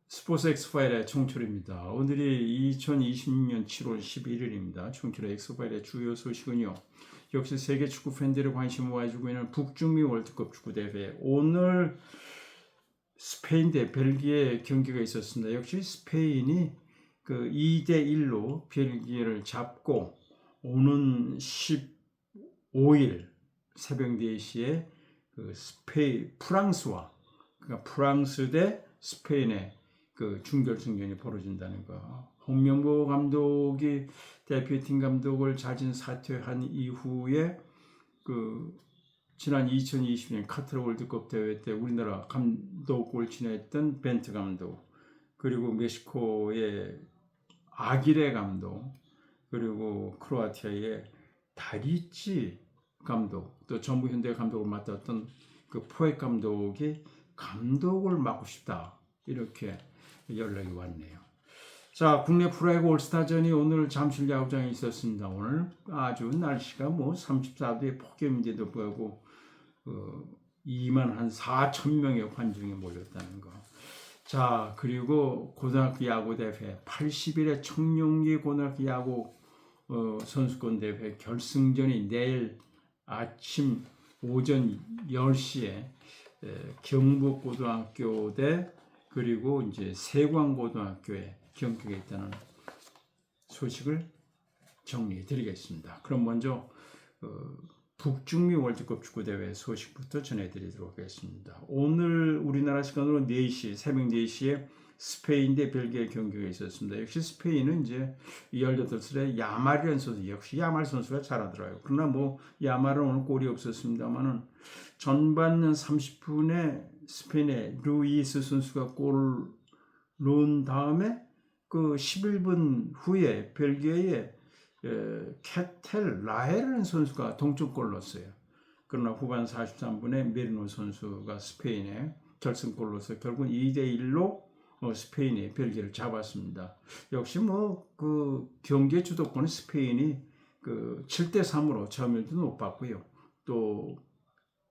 스포츠 엑스파일의 총출입니다. 오늘이 2026년 7월 11일입니다. 총출의 엑스파일의 주요 소식은요. 역시 세계 축구 팬들의 관심을 모아주고 있는 북중미 월드컵 축구대회. 오늘 스페인 대 벨기에 경기가 있었습니다. 역시 스페인이 그 2대1로 벨기에를 잡고 오는 15일 새벽 4시에 그 프랑스와 그러니까 프랑스 대 스페인의 그 준결승전이 벌어진다는 거. 홍명보 감독이 대표팀 감독을 자진 사퇴한 이후에 그 지난 2020년 카타르 월드컵 대회 때 우리나라 감독을 지냈던 벤트 감독, 그리고 멕시코의 아기레 감독, 그리고 크로아티아의 다리치 감독, 또 전북 현대 감독을 맡았던 그 포획 감독이 감독을 맡고 싶다, 이렇게 연락이 왔네요. 자, 국내 프로야구 올스타전이 오늘 잠실 야구장에 있었습니다. 오늘 아주 날씨가 34도의 폭염인데도 불구하고 2만 한 4천 명의 관중이 몰렸다는 거. 자, 그리고 고등학교 야구 대회 80일의 청룡기 고등학교 야구 선수권 대회 결승전이 내일 아침 오전 10시에 경북고등학교 대 그리고 이제 세광고등학교에 경기가 있다는 소식을 정리해 드리겠습니다. 그럼 먼저 북중미 월드컵 축구대회 소식부터 전해드리도록 하겠습니다. 오늘 우리나라 시간으로 4시, 새벽 4시에 스페인 대 벨기에 경기가 있었습니다. 역시 스페인은 이제 18살의 야말이라는 선수, 역시 야말 선수가 잘하더라고요. 그러나 야말은 오늘 골이 없었습니다만은 전반 30분에 스페인의 루이스 선수가 골을 넣은 다음에 그 11분 후에 벨기에의 캐텔 라헬라는 선수가 동점골을 넣었어요. 그러나 후반 43분에 메리노 선수가 스페인에 결승골을 넣어서 결국 2대1로 스페인이 벨기에를 잡았습니다. 역시 그 경기의 주도권은 스페인이 그 7대3으로 점유율도 높았고요. 또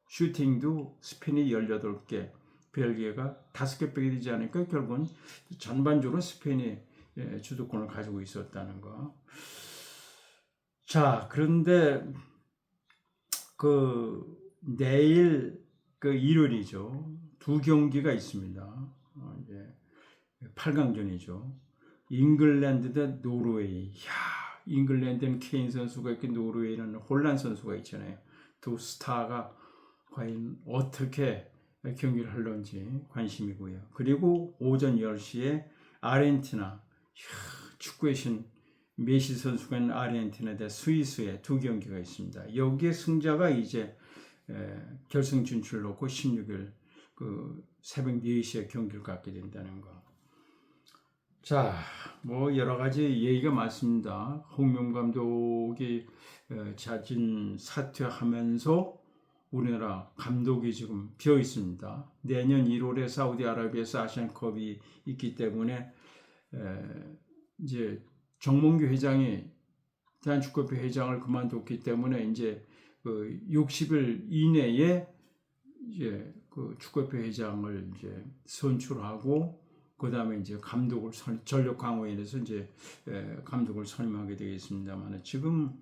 슈팅도 스페인이 18개, 벨기에가 5개 빼게 되지 않으니까 결국은 전반적으로 스페인이 주도권을 가지고 있었다는 거. 자, 그런데 내일 일요일이죠. 두 경기가 있습니다. 이제 8강전이죠. 잉글랜드 대 노르웨이. 잉글랜드는 케인 선수가 있고 노르웨이는 홀란 선수가 있잖아요. 두 스타가 과연 어떻게 경기를 할런지 관심이고요. 그리고 오전 10시에 아르헨티나, 축구의 신 메시 선수가 있는 아르헨티나 대 스위스의 두 경기가 있습니다. 여기에 승자가 이제 결승 진출을 놓고 16일 새벽 4시에 경기를 갖게 된다는 거. 자, 여러 가지 얘기가 많습니다. 홍명 감독이 자진 사퇴하면서 우리나라 감독이 지금 비어 있습니다. 내년 1월에 사우디아라비아에서 아시안컵이 있기 때문에 이제 정몽규 회장이 대한축구협회 회장을 그만뒀기 때문에 이제 60일 이내에 이제 그 축구협회 회장을 이제 선출하고 그 다음에 이제 감독을 전력 강화위원회에서 이제 감독을 선임하게 되겠습니다만, 지금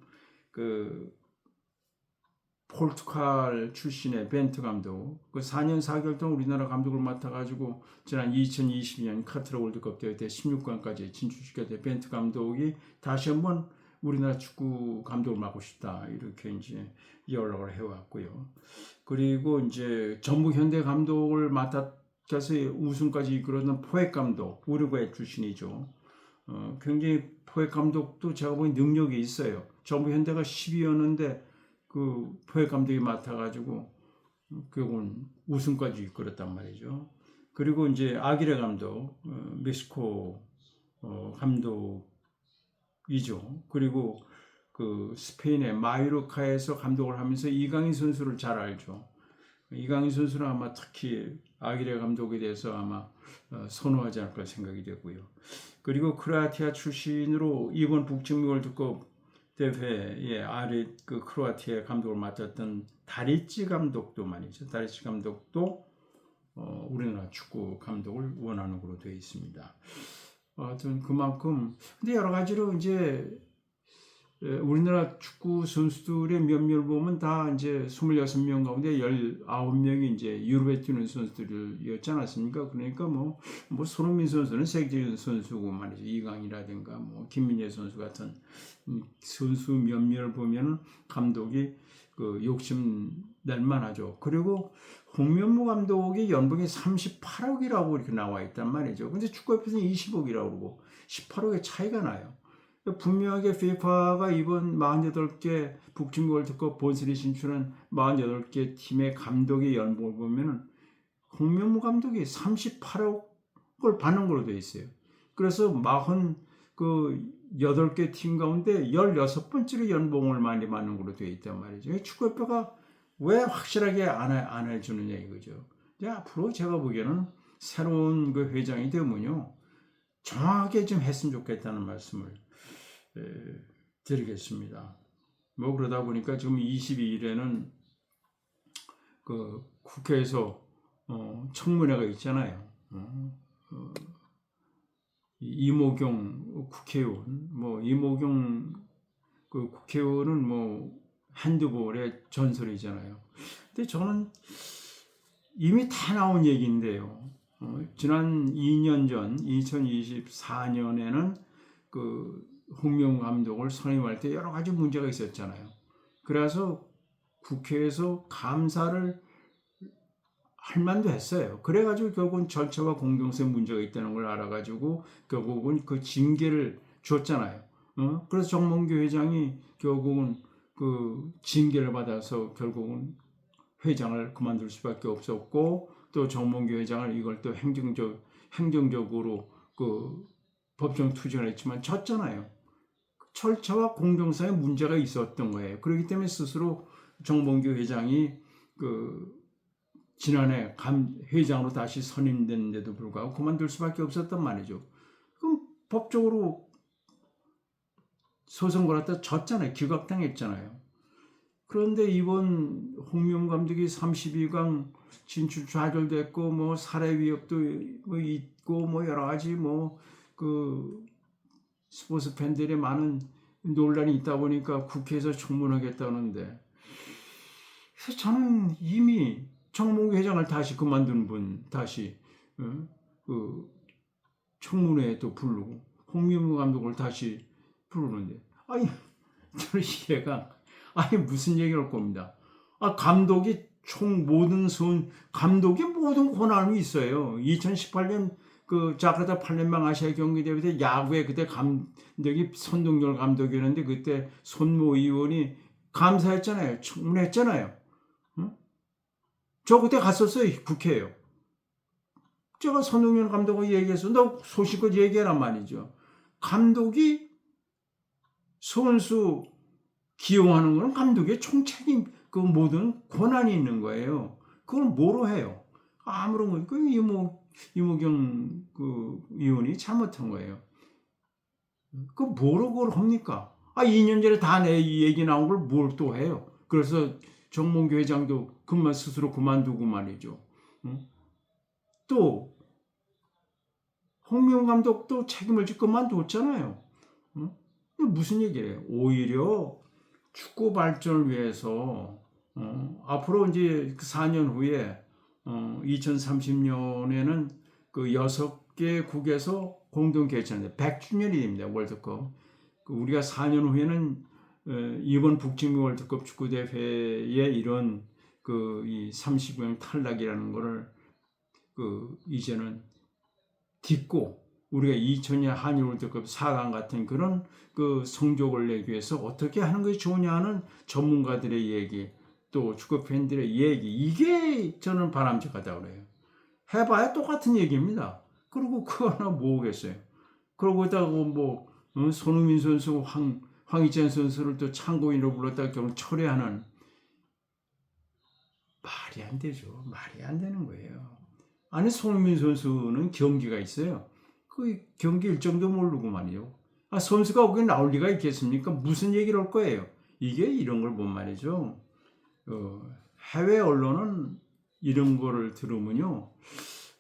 포르투갈 출신의 벤트 감독, 4년 4개월 동안 우리나라 감독을 맡아가지고 지난 2022년 카타르 월드컵 대회 때 16강까지 진출시켰던 벤트 감독이 다시 한번 우리나라 축구 감독을 맡고 싶다, 이렇게 이제 연락을 해왔고요. 그리고 이제 전북 현대 감독을 맡아서 우승까지 이끌었던 포획 감독, 우루과이 출신이죠. 굉장히 포획 감독도 제가 보니 능력이 있어요. 전북 현대가 10위였는데 그 포획 감독이 맡아가지고 결국은 우승까지 이끌었단 말이죠. 그리고 이제 아기레 감독, 멕시코 감독이죠. 그리고 그 스페인의 마요르카에서 감독을 하면서 이강인 선수를 잘 알죠. 이강인 선수는 아마 특히 아기레 감독에 대해서 아마 선호하지 않을까 생각이 되고요. 그리고 크로아티아 출신으로 이번 북중미 월드컵 대회에 크로아티아 감독을 맡았던 다리치 감독도 말이죠. 다리치 감독도 우리나라 축구 감독을 원하는 걸로 되어 있습니다. 하여튼 그만큼 근데 여러 가지로 이제 우리나라 축구 선수들의 몇몇 보면 다 이제 26명 가운데 19명이 이제 유럽에 뛰는 선수들이었지 않았습니까? 그러니까 뭐 손흥민 선수는 세계적인 선수고 말이죠. 이강이라든가 뭐 김민재 선수 같은 선수 몇몇을 보면 감독이 그 욕심 낼 만하죠. 그리고 홍명보 감독의 연봉이 38억이라고 이렇게 나와 있단 말이죠. 근데 축구협회에서는 20억이라고 그러고 18억의 차이가 나요. 분명하게 FIFA가 이번 48개 북중미 월드컵 본선에 진출한 48개 팀의 감독의 연봉을 보면 홍명보 감독이 38억을 받는 걸로 되어 있어요. 그래서 48개 팀 가운데 16번째로 연봉을 많이 받는 걸로 되어 있단 말이죠. 축구협회가 왜 확실하게 안 해주느냐 이거죠. 앞으로 제가 보기에는 새로운 그 회장이 되면요 정확하게 좀 했으면 좋겠다는 말씀을 드리겠습니다. 뭐 그러다 보니까 지금 22일에는 그 국회에서 청문회가 있잖아요. 이모경 국회의원, 뭐 이모경 그 국회의원은 뭐 핸드볼의 전설이잖아요. 근데 저는 이미 다 나온 얘기인데요. 지난 2년 전 2024년에는 그 홍명보 감독을 선임할 때 여러 가지 문제가 있었잖아요. 그래서 국회에서 감사를 할 만도 했어요. 그래가지고 결국은 절차와 공정성 문제가 있다는 걸 알아가지고 결국은 그 징계를 줬잖아요. 그래서 정몽규 회장이 결국은 그 징계를 받아서 결국은 회장을 그만둘 수밖에 없었고 또 정몽규 회장을 이걸 또 행정적으로 그 법정 투쟁을 했지만 졌잖아요. 절차와 공정성에 문제가 있었던 거예요. 그렇기 때문에 스스로 정몽규 회장이 그 지난해 회장으로 다시 선임됐는데도 불구하고 그만둘 수밖에 없었단 말이죠. 그럼 법적으로 소송 걸었다 졌잖아요. 기각당했잖아요. 그런데 이번 홍명보 감독이 32강 진출 좌절됐고 뭐 살해 위협도 뭐 있고 뭐 여러 가지 뭐 그 스포츠 팬들의 많은 논란이 있다 보니까 국회에서 청문하겠다는데 그래서 저는 이미 정몽규 회장을 다시 그만둔 분 다시 그 청문회에 또 부르고 홍명보 감독을 다시 부르는데 아니 저는 이해가 아니 무슨 얘기를 할 겁니다. 감독이 감독이 모든 권한이 있어요. 2018년 그 자카르타 팔렘방 아시아 경기 대회 때 야구에 그때 감독이 손동열 감독이었는데 그때 손모 의원이 감사했잖아요. 청문했잖아요. 저 그때 갔었어요. 국회에요. 제가 손동열 감독하고 얘기해서 너 소식껏 얘기해란 말이죠. 감독이 선수 기용하는 거는 감독의 총책임 그 모든 권한이 있는 거예요. 그걸 뭐로 해요? 아무런 거 이모경 그 의원이 잘못한 거예요. 그 뭐로 그걸 합니까? 2년 전에 다 내 얘기 나온 걸 뭘 또 해요? 그래서 정몽규 회장도 스스로 그만두고 말이죠. 또 홍명보 감독도 책임을 지고 그만뒀잖아요. 무슨 얘기예요? 오히려 축구 발전을 위해서 앞으로 이제 4년 후에 2030년에는 그 6개국에서 공동 개최하는데 100주년이 됩니다. 월드컵. 우리가 4년 후에는 이번 북중미 월드컵 축구 대회에 이런 이 30명 탈락이라는 거를 이제는 딛고 우리가 2000년 한일 월드컵 4강 같은 그런 성적을 내기 위해서 어떻게 하는 것이 좋으냐 하는 전문가들의 얘기, 또 축구 팬들의 얘기, 이게 저는 바람직하다고 그래요. 해봐야 똑같은 얘기입니다. 그리고 그거 하나 뭐겠어요. 그러고 손흥민 선수, 황희찬 선수를 또 참고인으로 불렀다가 결국 철회하는 말이 안 되죠. 말이 안 되는 거예요. 아니 손흥민 선수는 경기가 있어요. 그 경기 일정도 모르고 말이요. 선수가 거기 나올 리가 있겠습니까? 무슨 얘기를 할 거예요? 이게 이런 걸 본 말이죠. 해외 언론은 이런 거를 들으면요,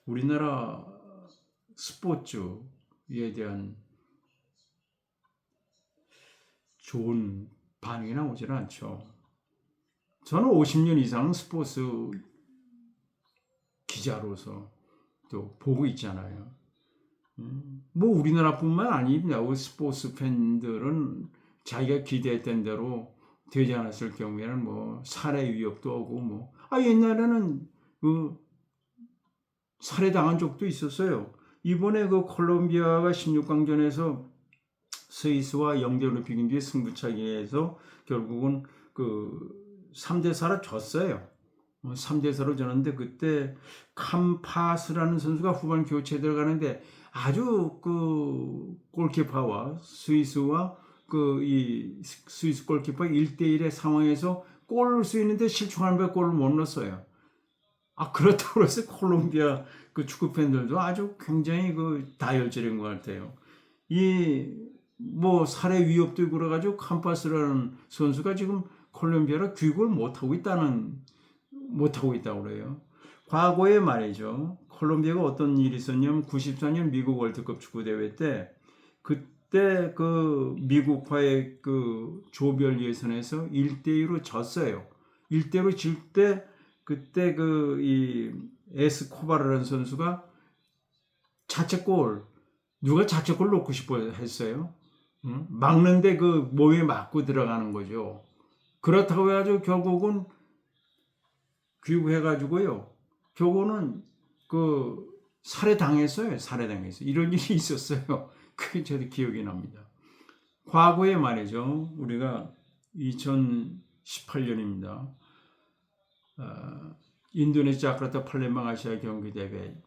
우리나라 스포츠에 대한 좋은 반응이 나오질 않죠. 저는 50년 이상 스포츠 기자로서 또 보고 있잖아요. 뭐 우리나라뿐만 아닙니다. 우리 스포츠 팬들은 자기가 기대했던 대로 되지 않았을 경우에는 뭐 살해 위협도 오고 뭐 옛날에는 그 살해당한 적도 있었어요. 이번에 그 콜롬비아가 16강전에서 스위스와 0대0로 비긴 뒤에 승부차기에서 결국은 그 3대4로 졌어요. 3대4로 졌는데 그때 캄파스라는 선수가 후반 교체 들어가는데 아주 그 골키퍼와 스위스와 그 이 스위스 골키퍼 1대1의 상황에서 골을 넣을 수 있는데 실축하는 골을 못 넣었어요. 그렇다고 해서 콜롬비아 그 축구 팬들도 아주 굉장히 그 다혈질인 것 같아요. 뭐 살해 위협도 있고 그래가지고 캄파스라는 선수가 지금 콜롬비아로 귀국을 못하고 있다고 그래요. 과거에 말이죠. 콜롬비아가 어떤 일이 있었냐면 94년 미국 월드컵 축구 대회 때 그때 그 미국과의 그 조별 예선에서 1대2로 졌어요. 1대1로 질 때 그때 그 이 에스코바르라는 선수가 누가 자책골 넣고 싶어 했어요. 막는데 그 몸에 맞고 들어가는 거죠. 그렇다고 해가지고 결국은 귀국해가지고요. 결국은 그 살해당했어요. 이런 일이 있었어요. 그게 저도 기억이 납니다. 과거에 말이죠. 우리가 2018년입니다. 인도네시아 자카르타 팔렘방 아시아 경기대회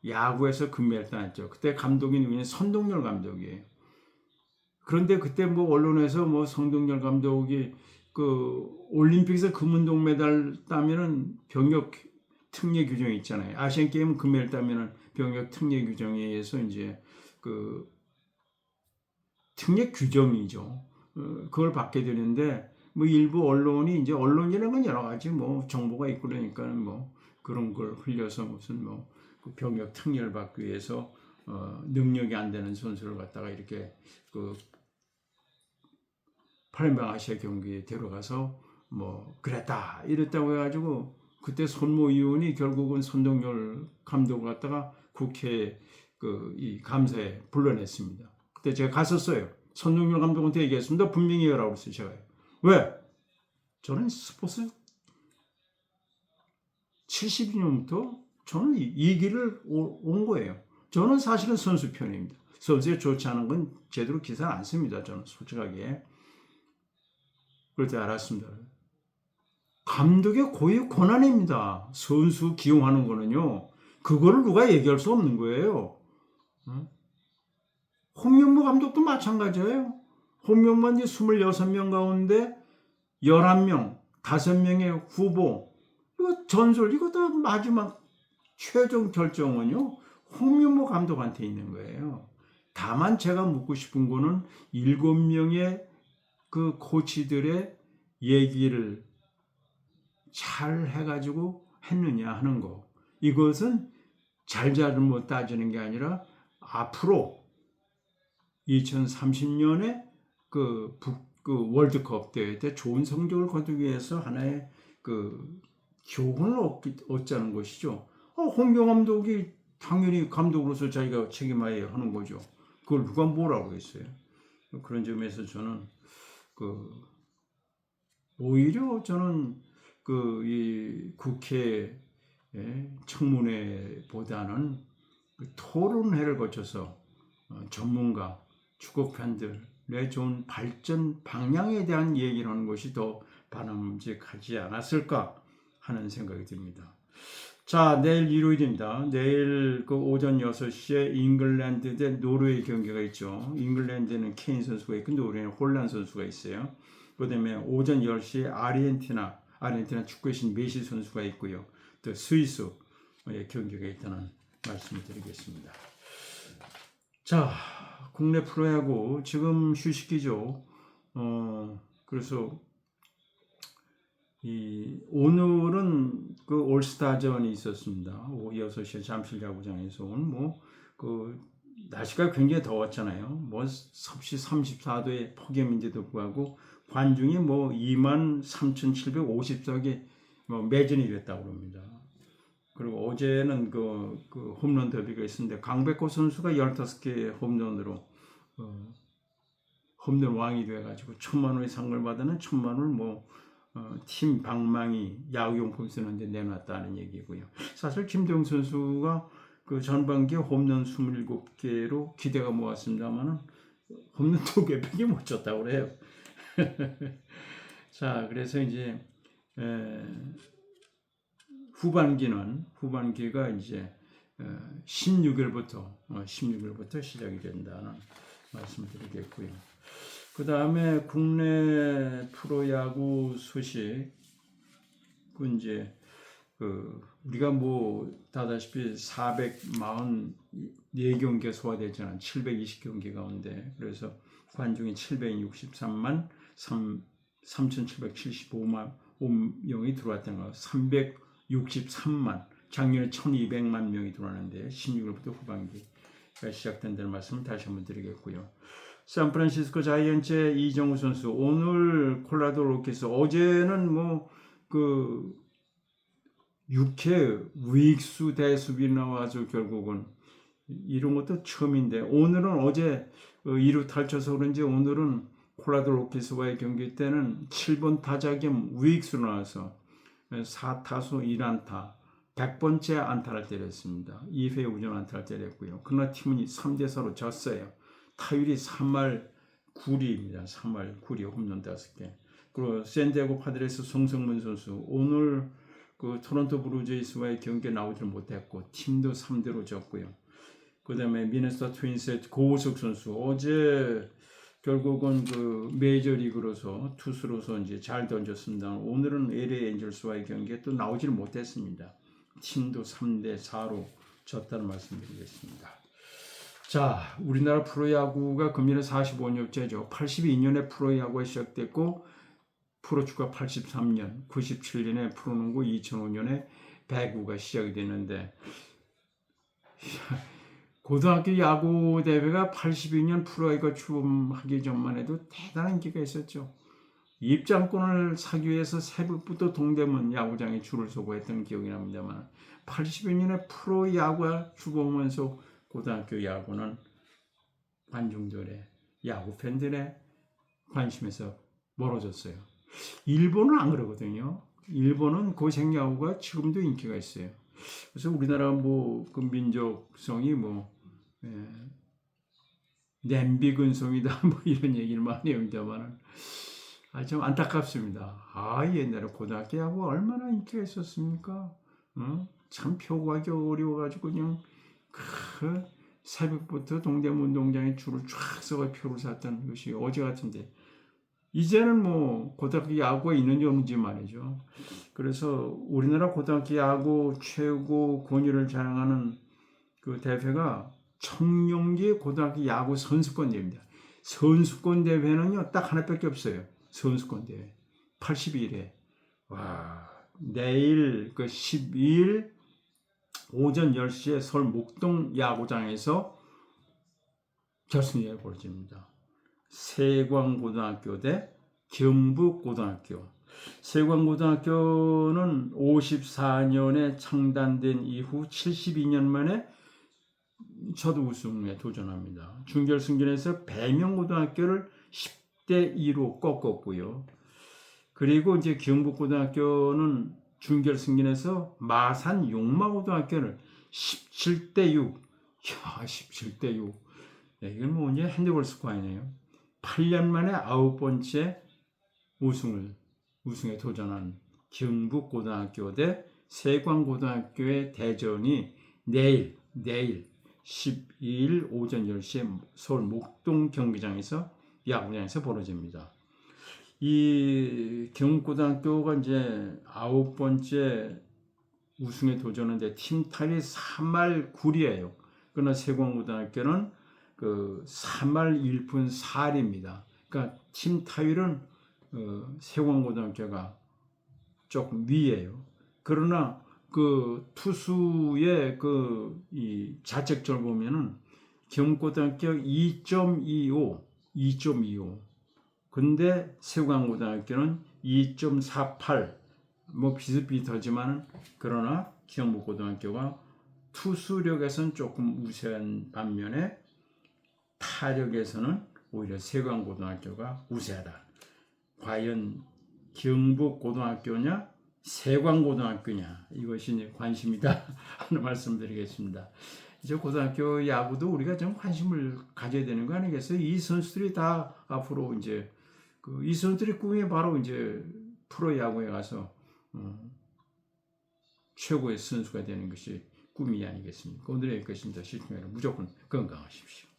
야구에서 금메달 따냈죠. 그때 감독이 누구냐? 선동열 감독이에요. 그런데 그때 뭐 언론에서 뭐 선동열 감독이 그 올림픽에서 금운동메달 따면은 병역 특례 규정이 있잖아요. 아시안 게임 금메달 따면은 병역 특례 규정에 의해서 이제 그 특례 규정이죠. 그걸 받게 되는데 뭐 일부 언론이 이제 언론이라는 건 여러 가지 뭐 정보가 있고 그러니까 뭐 그런 걸 흘려서 무슨 뭐 그 병역 특례를 받기 위해서 능력이 안 되는 선수를 갖다가 이렇게 그 팔렘방 아시아 경기에 데려가서 뭐 그랬다 이랬다고 해가지고 그때 손모 의원이 결국은 선동열 감독을 갖다가 국회 그 이 감사에 불러냈습니다. 그때 제가 갔었어요. 선동열 감독한테 얘기했습니다. 분명히 해라고 그랬어요. 제가 왜? 저는 스포츠 72년부터 저는 이 길을 온 거예요. 저는 사실은 선수 편입니다. 선수에 좋지 않은 건 제대로 기사 안 씁니다. 저는 솔직하게. 그럴 때 알았습니다. 감독의 고유 권한입니다. 선수 기용하는 거는요. 그거를 누가 얘기할 수 없는 거예요. 홍명보 감독도 마찬가지예요. 홍명보 이제 26명 가운데 11명, 5명의 후보. 이거 전술, 이거 다 마지막 최종 결정은요. 홍명보 감독한테 있는 거예요. 다만 제가 묻고 싶은 거는 7명의 그 코치들의 얘기를 잘 해가지고 했느냐 하는 거. 이것은 잘못 따지는 게 아니라 앞으로 2030년에 그 월드컵 대회 때 좋은 성적을 거두기 위해서 하나의 그 교훈을 얻자는 것이죠. 홍명 감독이 당연히 감독으로서 자기가 책임져야 하는 거죠. 그걸 누가 뭐라고 했어요. 그런 점에서 저는 오히려 저는 이 국회 청문회보다는 토론회를 거쳐서 전문가, 축구 팬들의 좋은 발전 방향에 대한 얘기를 하는 것이 더 바람직하지 않았을까 하는 생각이 듭니다. 자, 내일 일요일입니다. 내일 그 오전 6시에 잉글랜드 대 노르웨이 경기가 있죠. 잉글랜드는 케인 선수가 있고 노르웨이는 홀란 선수가 있어요. 그다음에 오전 10시에 아르헨티나 축구의 신 메시 선수가 있고요. 또 스위스의 경기가 있다는 말씀을 드리겠습니다. 자, 국내 프로야구 지금 휴식기죠. 그래서 오늘은 그 올스타전이 있었습니다. 오후 6시에 잠실 야구장에서 그 날씨가 굉장히 더웠잖아요. 섭씨 34도의 폭염인데도 불구하고 관중이 23,750석이 매진이 됐다고 합니다. 그리고 어제는 그 홈런 더비가 있었는데 강백호 선수가 15개 홈런으로 홈런 왕이 돼가지고 1,000만 원의 상을 받으는 1,000만 원을 팀 방망이 야구용품 쓰는데 내놨다는 얘기고요. 사실 김도영 선수가 그 전반기에 홈런 27개로 기대가 모았습니다만은 홈런 2개밖에 못 쳤다고 그래요. 자, 그래서 이제 후반기가 이제 16일부터 시작이 된다는 말씀을 드리겠고요. 그 다음에 국내 프로야구 소식, 이제 우리가 다다시피 444경기가 소화되잖아요. 720경기 가운데. 그래서 관중이 763만 3,775명이 들어왔다는 거. 363만, 작년에 1,200만 명이 들어왔는데 16일부터 후반기가 시작된다는 말씀을 다시 한번 드리겠고요. 샌프란시스코 자이언츠의 이정우 선수, 오늘 콜라도 로키스, 어제는 6회 우익수 대수비 나와서 결국은 이런 것도 처음인데, 오늘은 어제 2루 탈쳐서 그런지 오늘은 콜라도 로키스와의 경기 때는 7번 타자 겸 우익수 나와서 4타수 1안타 100번째 안타를 때렸습니다. 2회 우전 안타를 때렸고요. 그러나 팀은 3대4로 졌어요. 타율이 3할 9리입니다. 3할 9리 홈런 5개. 그리고 샌디에고 파드레스 송성문 선수, 오늘 그 토론토 블루제이스와의 경기에 나오지 못했고 팀도 3대로 졌고요. 그 다음에 미네소타 트윈스의 고우석 선수, 어제 결국은 그 메이저리그로서 투수로서 이제 잘 던졌습니다. 오늘은 LA 엔젤스와의 경기에 또 나오질 못했습니다. 팀도 3대4로 졌다는 말씀드리겠습니다. 자, 우리나라 프로야구가 금년에 45년째죠. 82년에 프로야구가 시작됐고 프로축구 83년, 97년에 프로농구, 2005년에 배구가 시작이 됐는데 고등학교 야구 대회가 82년 프로야구가 출범하기 전만 해도 대단한 인기가 있었죠. 입장권을 사기 위해서 새벽부터 동대문 야구장에 줄을 서고 했던 기억이 납니다만 82년에 프로야구가 출범하면서 고등학교 야구는 관중들의, 야구 팬들의 관심에서 멀어졌어요. 일본은 안 그러거든요. 일본은 고생야구가 지금도 인기가 있어요. 그래서 우리나라 그 민족성이 냄비 근성이다 이런 얘기를 많이 합니다만은 좀 안타깝습니다. 옛날에 고등학교 야구 얼마나 인기가 있었습니까? 참 표 구하기 어려워가지고 그냥 새벽부터 동대문 운동장에 줄을 쫙 서가 표를 샀던 것이 어제 같은데, 이제는 고등학교 야구가 있는지 없는지 말이죠. 그래서 우리나라 고등학교 야구 최고 권위를 자랑하는 그 대회가 청룡기 고등학교 야구 선수권 대회입니다. 선수권 대회는요 딱 하나밖에 없어요. 선수권 대회 82회. 내일 12일 오전 10시에 서울 목동 야구장에서 결승이 벌어집니다. 세광고등학교 대 경북고등학교. 세광고등학교는 54년에 창단된 이후 72년 만에 첫 우승에 도전합니다. 준결승전에서 배명고등학교를 10대2로 꺾었고요. 그리고 이제 경북고등학교는 준결승전에서 마산 용마고등학교를 17대6. 17대6. 이건 이제 핸드볼 스코어이네요. 8년 만에 9번째 우승에 도전한 경북고등학교 대 세광고등학교의 대전이 내일 12일 오전 10시에 서울 목동 경기장에서 야구장에서 벌어집니다. 이 경북고등학교가 이제 9번째 우승에 도전하는데 팀 타율이 3할 9리예요. 그러나 세광고등학교는 3할 1푼 4리입니다. 그러니까 팀 타율은 세광고등학교가 조금 위에요. 그러나 그 투수의 이 자책점을 보면은 경북고등학교 2.25, 2.25. 근데 세관고등학교는 2.48. 뭐 비슷비슷하지만 그러나 경북고등학교가 투수력에서는 조금 우세한 반면에 타력에서는 오히려 세관고등학교가 우세하다. 과연 경북고등학교냐 세관고등학교냐 이것이 이제 관심이다 하는 말씀드리겠습니다. 이제 고등학교 야구도 우리가 좀 관심을 가져야 되는 거 아니겠어요? 이 선수들이 다 앞으로 이제 이 선수들의 꿈이 바로 이제 프로야구에 가서 최고의 선수가 되는 것이 꿈이 아니겠습니까? 오늘의 것입니다. 시청자 여러분 무조건 건강하십시오.